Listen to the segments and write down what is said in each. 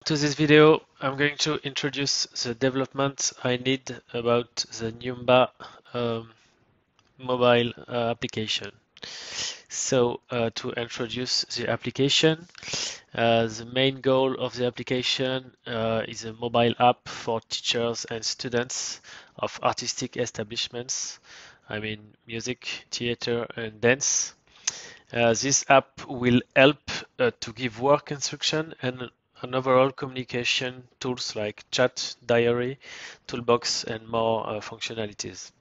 to this video. I'm going to introduce the development I need about the Nyumba mobile application. So to introduce the application, the main goal of the application is a mobile app for teachers and students of artistic establishments. I mean music, theater, and dance. This app will help to give work instruction and an overall communication tools like chat, diary, toolbox, and more functionalities.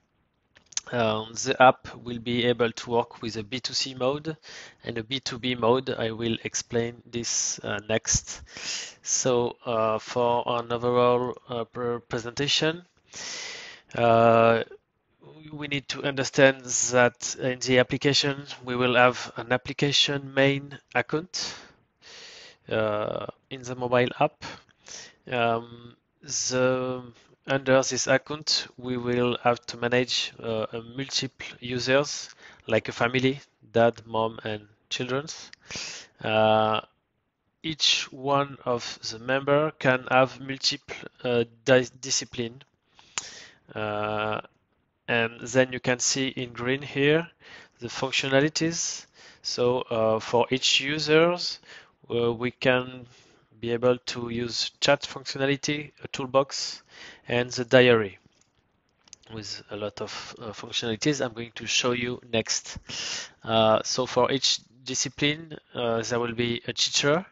The app will be able to work with a B2C mode and a B2B mode. I will explain this next. So for an overall presentation, uh, we need to understand that in the application we will have an application main account in the mobile app. Under this account we will have to manage multiple users like a family, dad, mom, and children. Each one of the member can have multiple discipline. And then you can see in green here the functionalities. So for each users, we can be able to use chat functionality, a toolbox, and the diary with a lot of functionalities I'm going to show you next. So for each discipline, there will be a teacher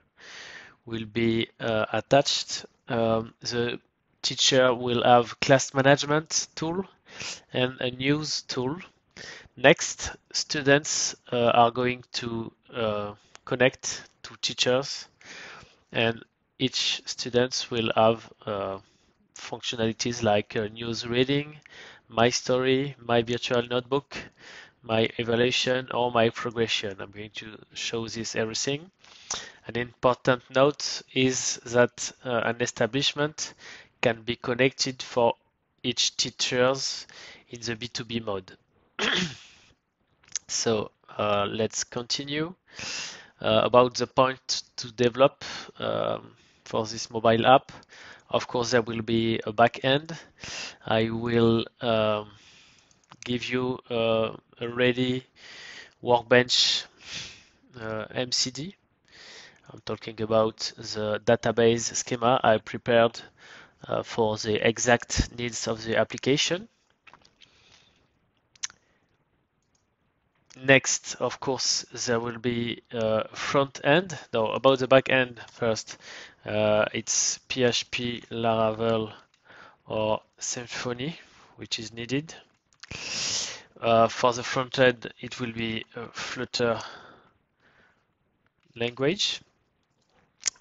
will be attached. The teacher will have class management tool and a news tool. Next, students are going to connect to teachers, and each student will have functionalities like news reading, my story, my virtual notebook, my evaluation, or my progression. I'm going to show this everything. An important note is that an establishment can be connected for each teachers in the B2B mode. So let's continue about the point to develop for this mobile app. Of course, there will be a back end. I will give you a ready workbench MCD. I'm talking about the database schema I prepared for the exact needs of the application. Next, of course, there will be front end. No, about the back end first, it's PHP, Laravel, or Symfony, which is needed. For the front end, it will be a Flutter language.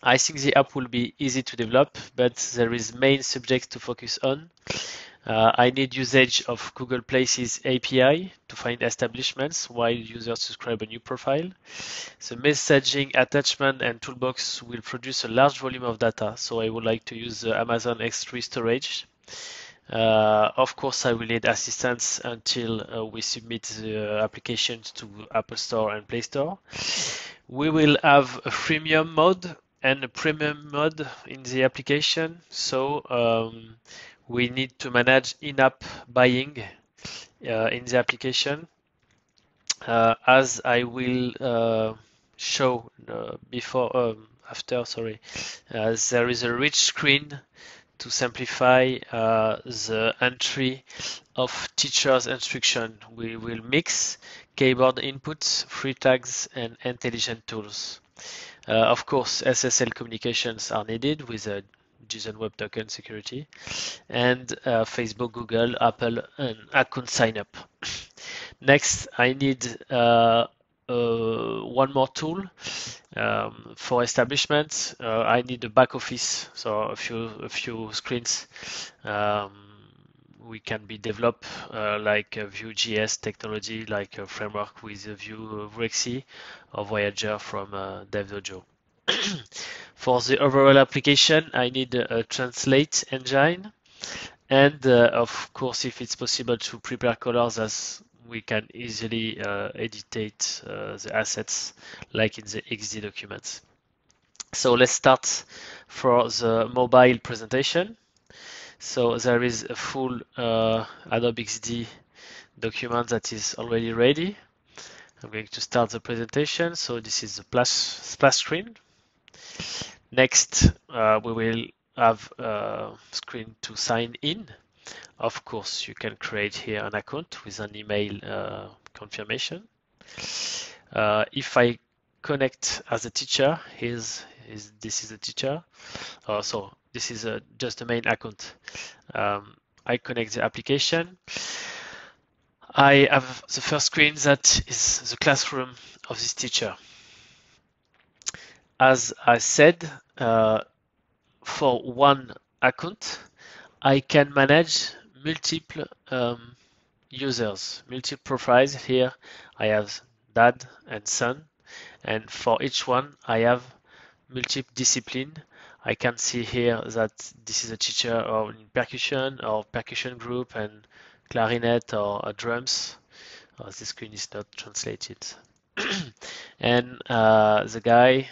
I think the app will be easy to develop, but there is main subjects to focus on. I need usage of Google Places API to find establishments while users subscribe a new profile. The messaging attachment and toolbox will produce a large volume of data, so I would like to use the Amazon S3 storage. Of course, I will need assistance until we submit the applications to Apple Store and Play Store. We will have a freemium mode and a premium mode in the application. So we need to manage in-app buying in the application. As I will show there is a rich screen to simplify the entry of teacher's instruction. We will mix keyboard inputs, free tags, and intelligent tools. Of course, SSL communications are needed with a JSON Web Token security, and Facebook, Google, Apple, and account sign up. Next, I need one more tool for establishment. I need a back office, so a few screens. We can be developed like a Vue.js technology, like a framework with a Vue Rexy or Voyager from DevDojo. For the overall application, I need a translate engine, and of course, if it's possible to prepare colors, as we can easily edit the assets like in the XD documents. So let's start for the mobile presentation. So there is a full Adobe XD document that is already ready. I'm going to start the presentation. So this is the splash screen. Next, we will have a screen to sign in. Of course, you can create here an account with an email confirmation. If I connect as a teacher, this is a teacher. So this is just the main account. I connect the application. I have the first screen that is the classroom of this teacher. As I said, for one account, I can manage multiple users, multiple profiles. Here I have dad and son, and for each one I have multiple discipline. I can see here that this is a teacher of percussion or percussion group and clarinet or drums. This screen is not translated. And the guy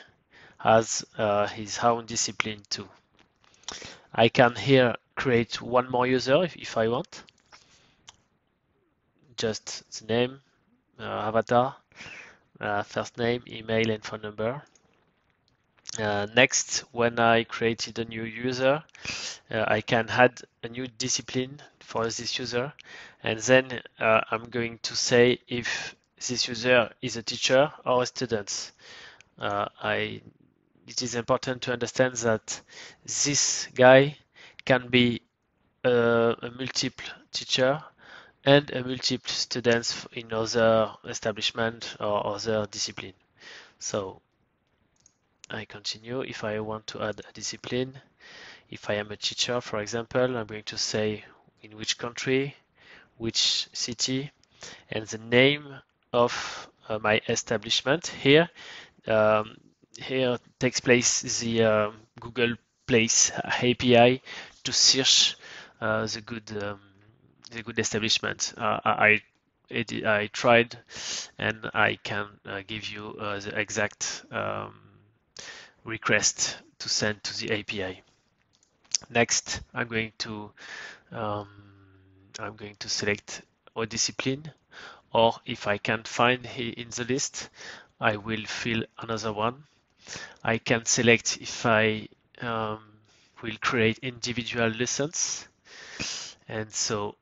has his own discipline too. I can here create one more user if I want. Just the name, avatar, first name, email, and phone number. Next, when I created a new user, I can add a new discipline for this user, and then I'm going to say if this user is a teacher or a student. It is important to understand that this guy can be a multiple teacher and a multiple students in other establishment or other discipline. So I continue. If I want to add a discipline, if I am a teacher, for example, I'm going to say in which country, which city, and the name of my establishment. Um, here takes place the Google Place API to search the good establishment. I tried, and I can give you the exact request to send to the API. Next, um, I'm going to select a discipline, or if I can't find in the list, I will fill another one. I can select if I will create individual lessons, and so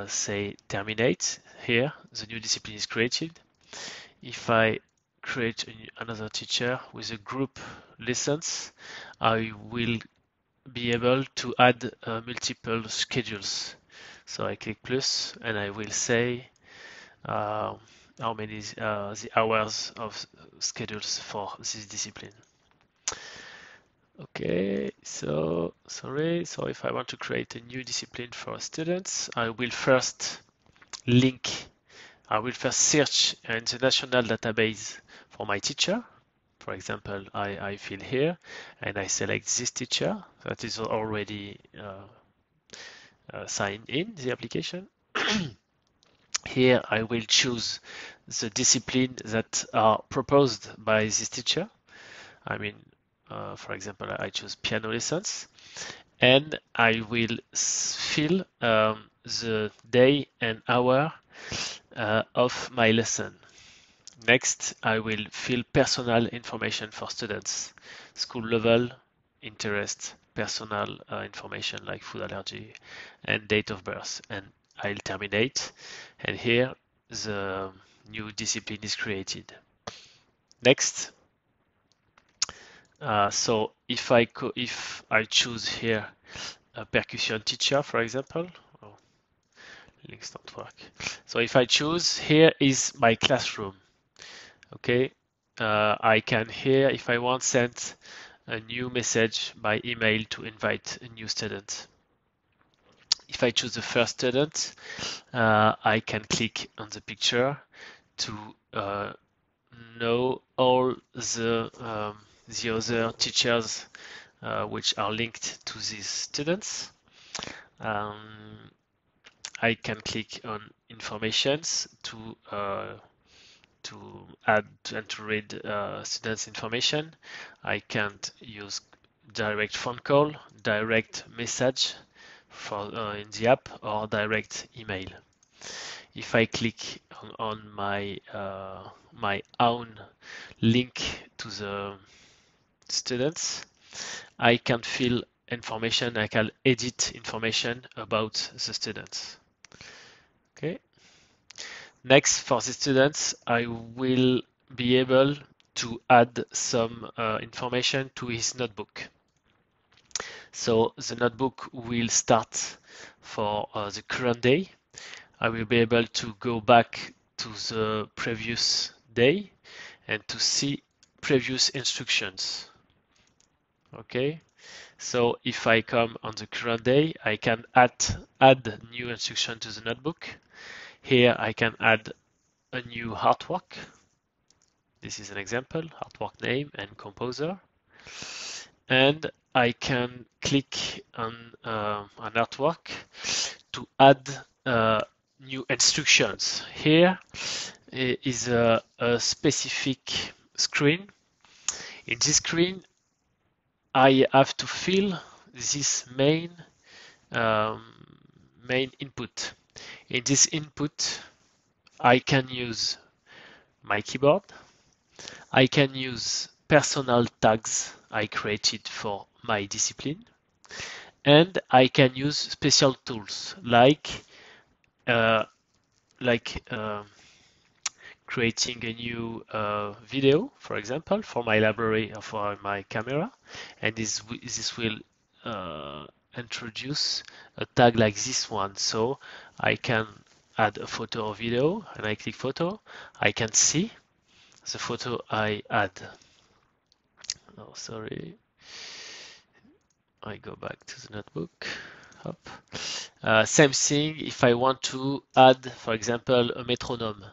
say terminate. Here, the new discipline is created. If I create another teacher with a group lessons, I will be able to add multiple schedules. So I click plus and I will say how many the hours of schedules for this discipline. Okay, so sorry. So if I want to create a new discipline for students, I will first search in the national database for my teacher. For example, I fill here and I select this teacher that is already signed in the application. Here I will choose the discipline that are proposed by this teacher. I mean, for example, I choose piano lessons, and I will fill the day and hour of my lesson. Next, I will fill personal information for students, school level, interest, personal information like food allergy, and date of birth. And I'll terminate. And here, the new discipline is created. Next, so if I choose here a percussion teacher, for example, oh, links don't work. So if I choose, here is my classroom. Okay, I can here, if I want, send a new message by email to invite a new student. If I choose the first student, I can click on the picture to know all the other teachers which are linked to these students. I can click on informations to add and to read students' information. I can use direct phone call, direct message for in the app, or direct email. If I click on my own link to the students, I can fill information, I can edit information about the students. Okay. Next, for the students, I will be able to add some information to his notebook. So the notebook will start for the current day. I will be able to go back to the previous day and to see previous instructions. Okay, so if I come on the current day, I can add new instruction to the notebook. Here I can add a new artwork. This is an example, artwork name and composer. And I can click on an artwork to add new instructions. Here is a specific screen. In this screen, I have to fill this main input. In this input, I can use my keyboard. I can use personal tags I created for my discipline. And I can use special tools like creating a new video, for example, for my library or for my camera. And this will introduce a tag like this one. So I can add a photo or video, and I click photo. I can see the photo I add. Oh, sorry. I go back to the notebook. Same thing if I want to add, for example, a metronome.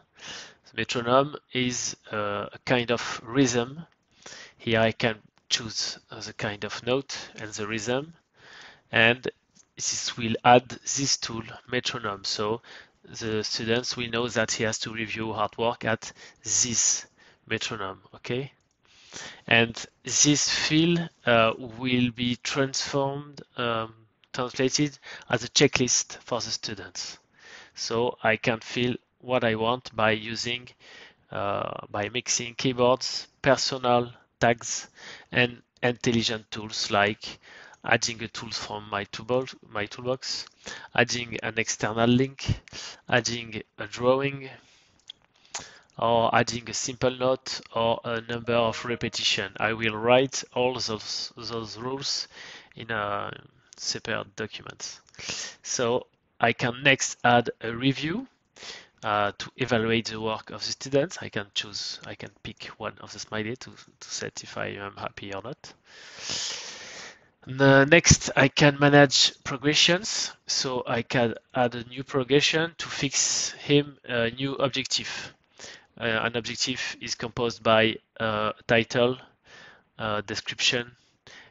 The metronome is a kind of rhythm. Here I can choose the kind of note and the rhythm, and this will add this tool, metronome. So the students will know that he has to review artwork at this metronome, okay? And this field will be translated as a checklist for the students. So I can fill what I want by mixing keyboards, personal tags, and intelligent tools like adding a tool from my toolbox, adding an external link, adding a drawing, or adding a simple note or a number of repetition. I will write all those rules in a separate document. So I can next add a review to evaluate the work of the students. I can pick one of the smiley to set if I am happy or not. Next, I can manage progressions. So I can add a new progression to fix him a new objective. An objective is composed by title, description,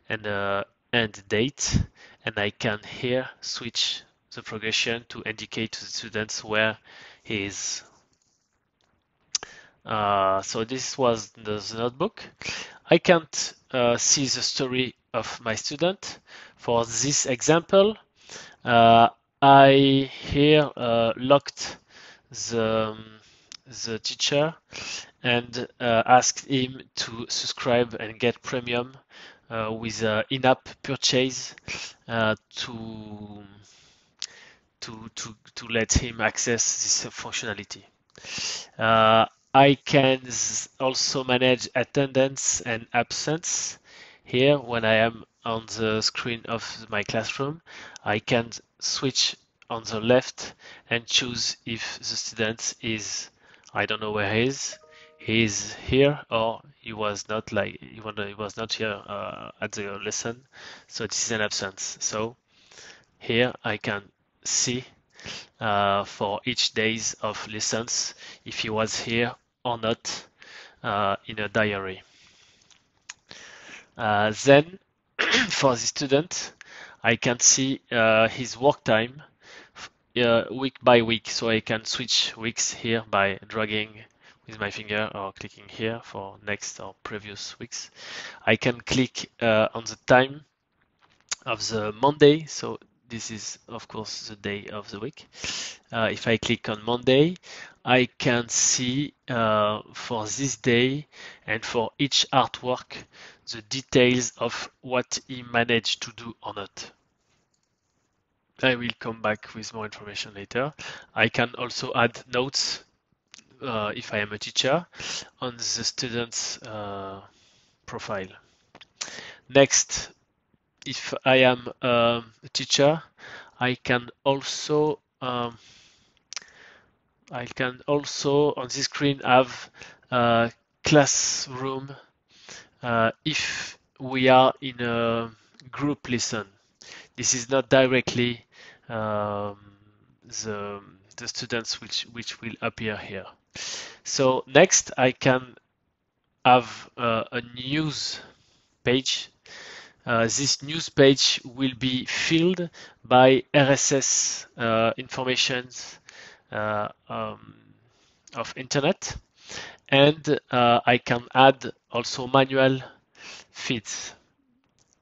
and date. And I can here switch the progression to indicate to the students where he is. So this was the notebook. I can't see the story of my student. For this example, I here locked the teacher and asked him to subscribe and get premium with in-app purchase to let him access this functionality. I can also manage attendance and absence. Here, when I am on the screen of my classroom, I can switch on the left and choose if the student is, I don't know where he is here, or he was not here at the lesson, so this is an absence. So here I can see for each days of lessons if he was here or not in a diary. Then for the student, I can see his work time week by week, so I can switch weeks here by dragging with my finger or clicking here for next or previous weeks. I can click on the time of the Monday. So this is of course the day of the week. If I click on Monday, I can see for this day and for each artwork the details of what he managed to do or not. I will come back with more information later. I can also add notes if I am a teacher on the student's profile. Next, if I am a teacher, I can also on this screen have a classroom if we are in a group lesson. This is not directly um, the students which will appear here. So next I can have a news page. This news page will be filled by RSS informations uh, um, of internet, and I can add also manual feeds.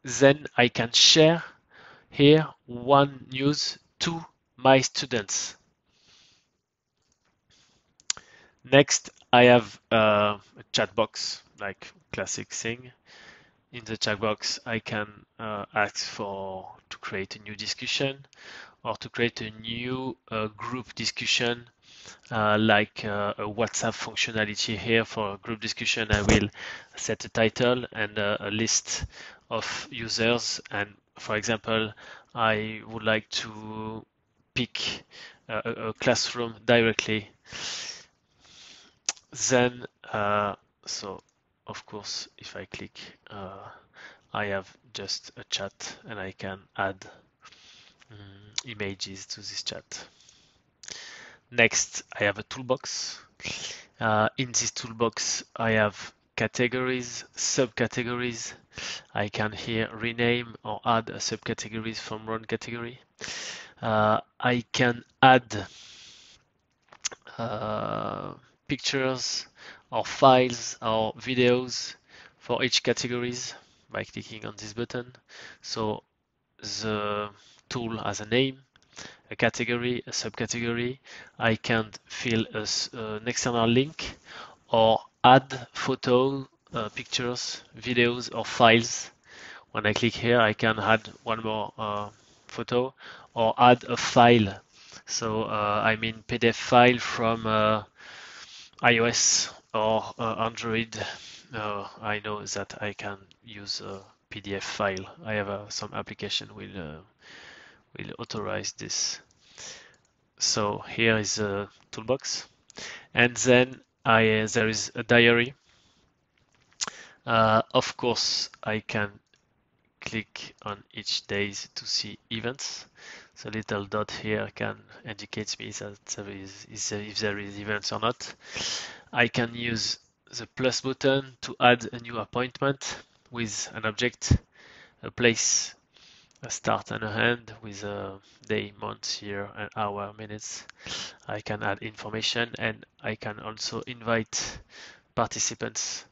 Then I can share here one news to my students. Next, I have a chat box, like classic thing. In the chat box, I can ask to create a new discussion or to create a new group discussion, like a WhatsApp functionality here for group discussion. I will set a title and a list of users. And for example, I would like to pick a classroom directly. Then, so of course, if I click, I have just a chat and I can add images to this chat. Next, I have a toolbox. In this toolbox, I have categories, subcategories. I can here rename or add a subcategories from one category. I can add pictures or files or videos for each categories by clicking on this button. So the tool has a name, a category, a subcategory. I can fill an external link or add photos, pictures, videos, or files. When I click here, I can add one more photo or add a file. So I mean PDF file from iOS or Android. I know that I can use a PDF file. I have some application will authorize this. So here is a toolbox, and then there is a diary. Of course, I can click on each days to see events. The little dot here can indicate me that if there is events or not. I can use the plus button to add a new appointment with an object, a place, a start and a end with a day, month, year, and hour, minutes. I can add information and I can also invite participants.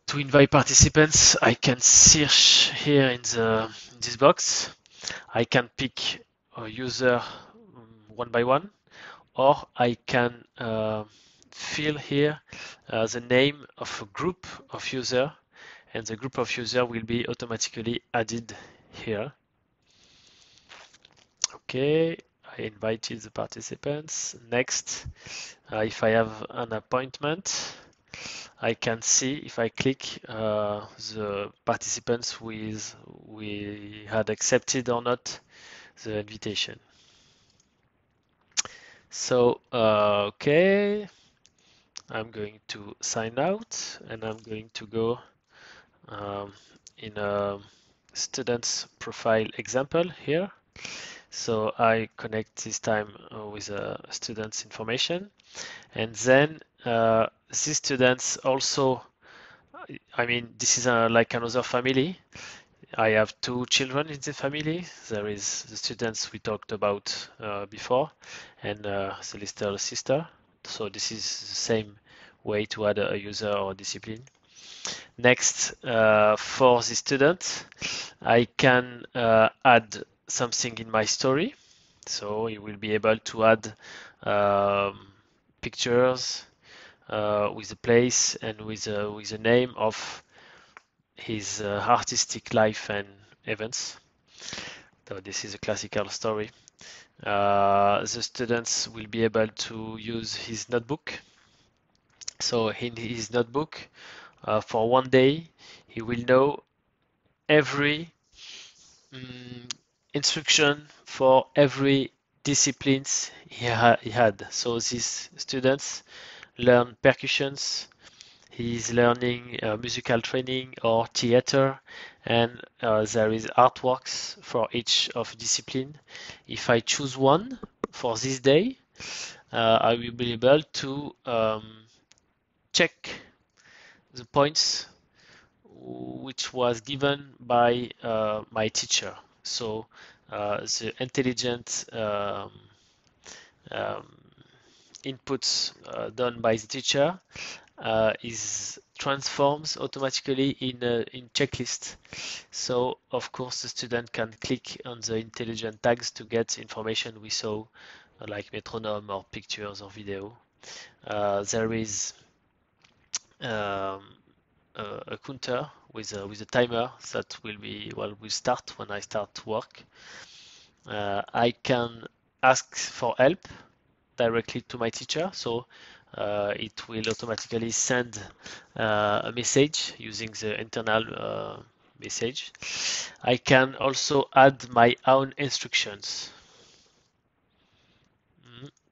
To invite participants, I can search here in this box. I can pick a user one by one, or I can fill here the name of a group of user, and the group of user will be automatically added here. Okay, I invited the participants. Next, if I have an appointment, I can see if I click the participants we had accepted or not the invitation. So, okay, I'm going to sign out and I'm going to go in a student's profile example here. So I connect this time with a student's information, and then these students also, I mean, this is like another family. I have two children in the family. There is the students we talked about before, and the little sister. So this is the same way to add a user or discipline. Next, for the student, I can add something in my story. So he will be able to add pictures with the place and with the name of his artistic life and events. So this is a classical story. The students will be able to use his notebook. So in his notebook, for one day, he will know every instruction for every disciplines he had. So these students learn percussions, he's learning musical training or theater, and there is artworks for each of discipline. If I choose one for this day, I will be able to check the points which was given by my teacher. So the intelligent um, inputs done by the teacher is transforms automatically in checklist. So of course the student can click on the intelligent tags to get information we saw, like metronome or pictures or video. There is um, a counter with a timer that will start when I start to work. I can ask for help directly to my teacher, so it will automatically send a message using the internal message. I can also add my own instructions.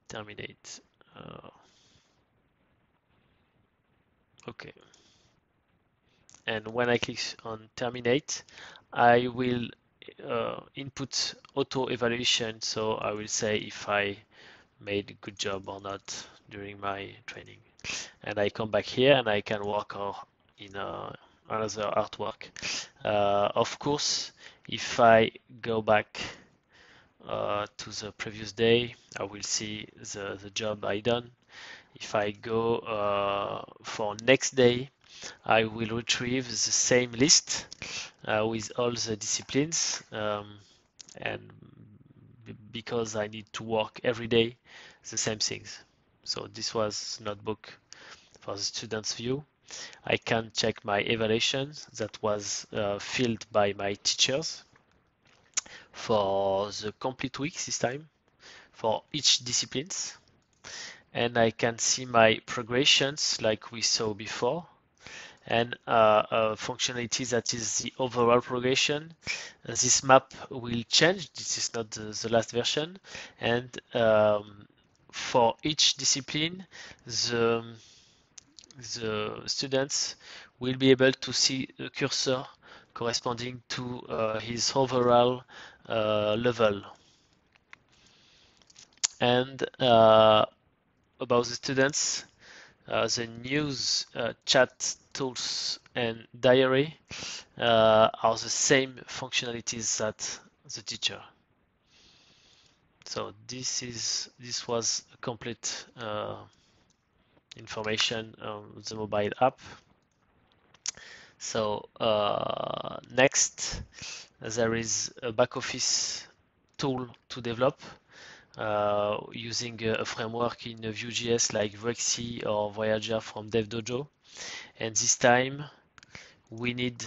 Terminate. Okay. And when I click on terminate, I will input auto evaluation. So I will say if I made a good job or not during my training. And I come back here and I can work in another artwork. Of course, if I go back to the previous day, I will see the job I done. If I go for next day, I will retrieve the same list with all the disciplines, and because I need to work every day the same things. So this was notebook for the student's view. I can check my evaluations that was filled by my teachers for the complete week this time for each disciplines, and I can see my progressions like we saw before, and a functionality that is the overall progression. This map will change. This is not the last version, and for each discipline, the students will be able to see a cursor corresponding to his overall level. And about the students, the news, chat tools, and diary are the same functionalities that the teacher. So this was a complete information on the mobile app. So next, there is a back office tool to develop using a framework in Vue.js like Vexy or Voyager from DevDojo. And this time we need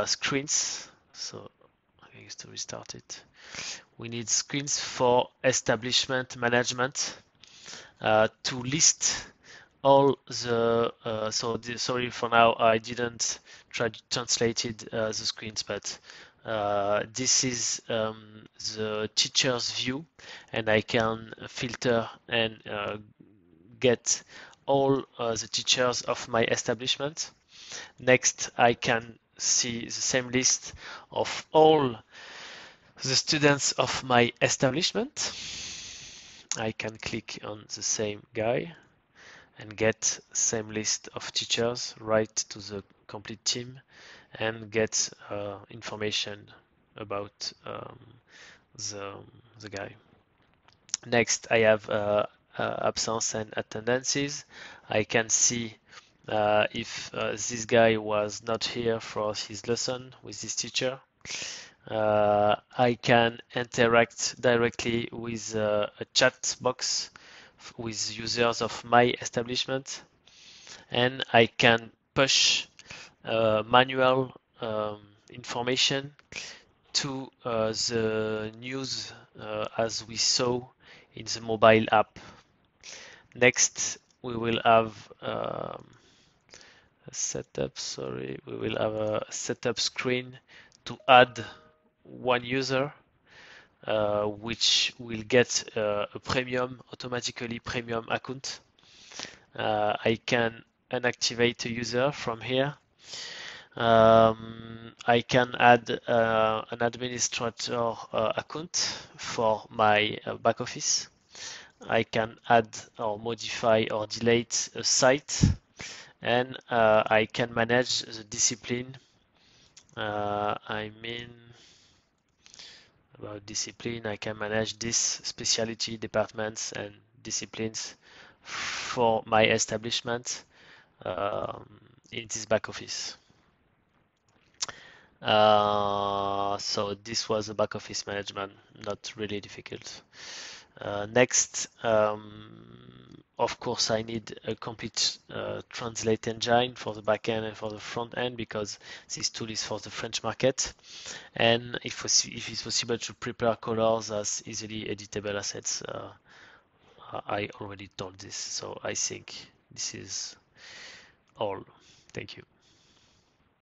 screens. So I guess to restart it. We need screens for establishment management to list all the sorry for now I didn't translated the screens, but this is the teacher's view, and I can filter and get all the teachers of my establishment. Next, I can see the same list of all the students of my establishment. I can click on the same guy and get same list of teachers right to the complete team and get information about the guy. Next, I have absence and attendances. I can see if this guy was not here for his lesson with this teacher. I can interact directly with a chat box with users of my establishment, and I can push manual information to the news as we saw in the mobile app. Next, we will have a setup, sorry, we will have a setup screen to add one user, which will get a premium, automatically premium account. I can unactivate a user from here. I can add an administrator account for my back office. I can add or modify or delete a site, and I can manage the discipline. I mean, about discipline, I can manage this specialty departments and disciplines for my establishment in this back office. So this was a back office management, not really difficult. Next, of course, I need a complete translate engine for the back end and for the front end, because this tool is for the French market. And if it's possible to prepare colors as easily editable assets, I already told this, so I think this is all. Thank you.